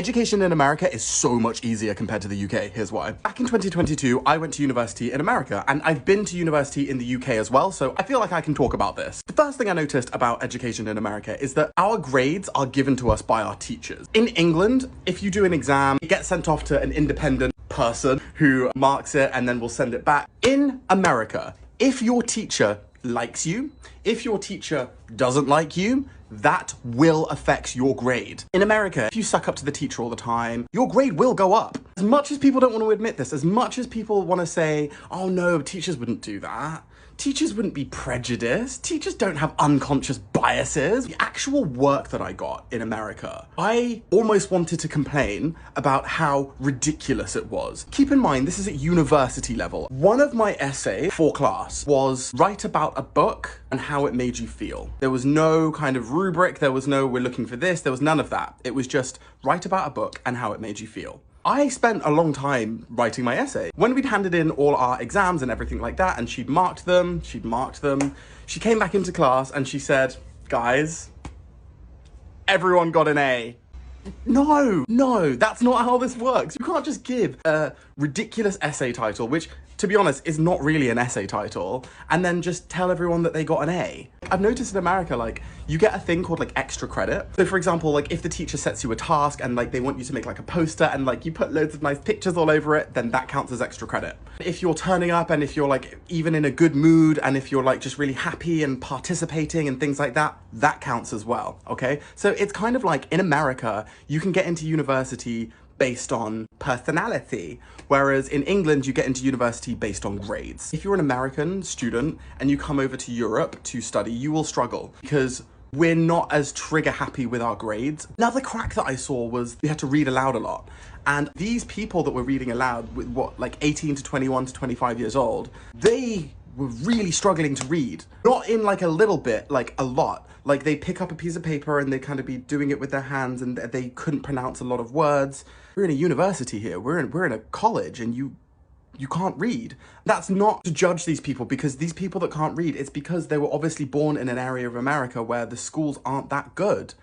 Education in America is so much easier compared to the UK. Here's why. Back in 2022, I went to university in America, and I've been to university in the UK as well, so I feel like I can talk about this. The first thing I noticed about education in America is that our grades are given to us by our teachers. In England, if you do an exam, it gets sent off to an independent person who marks it and then will send it back. In America, if your teacher likes you, if your teacher doesn't like you, that will affect your grade. In America, if you suck up to the teacher all the time, your grade will go up. As much as people don't want to admit this, as much as people want to say, oh no, teachers wouldn't do that, teachers wouldn't be prejudiced, teachers don't have unconscious biases. The actual work that I got in America, I almost wanted to complain about how ridiculous it was. Keep in mind, this is at university level. One of my essays for class was write about a book and how it made you feel. There was no kind of rubric, there was no we're looking for this, there was none of that. It was just write about a book and how it made you feel. I spent a long time writing my essay. When we'd handed in all our exams and everything like that, and she'd marked them, she came back into class and she said, guys, everyone got an A. No, that's not how this works. You can't just give a ridiculous essay title, which, to be honest, is not really an essay title, and then just tell everyone that they got an A. I've noticed in America, like, you get a thing called, like, extra credit. So, for example, like, if the teacher sets you a task and, like, they want you to make, like, a poster and, like, you put loads of nice pictures all over it, then that counts as extra credit. If you're turning up and if you're, like, even in a good mood and if you're, like, just really happy and participating and things like that, that counts as well, okay? So it's kind of like, in America, you can get into university based on personality, whereas in England, you get into university based on grades. If you're an American student and you come over to Europe to study, you will struggle because we're not as trigger happy with our grades. Another crack that I saw was we had to read aloud a lot. And these people that were reading aloud with like 18 to 21 to 25 years old, they were really struggling to read. Not in like a little bit, like a lot. Like they pick up a piece of paper and they kind of be doing it with their hands and they couldn't pronounce a lot of words. We're in a university here, we're in a college and you can't read. That's not to judge these people because these people that can't read, it's because they were obviously born in an area of America where the schools aren't that good.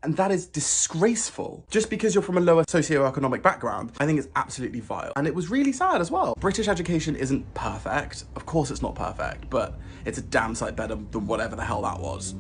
And that is disgraceful. Just because you're from a lower socioeconomic background, I think it's absolutely vile. And it was really sad as well. British education isn't perfect. Of course it's not perfect, but it's a damn sight better than whatever the hell that was.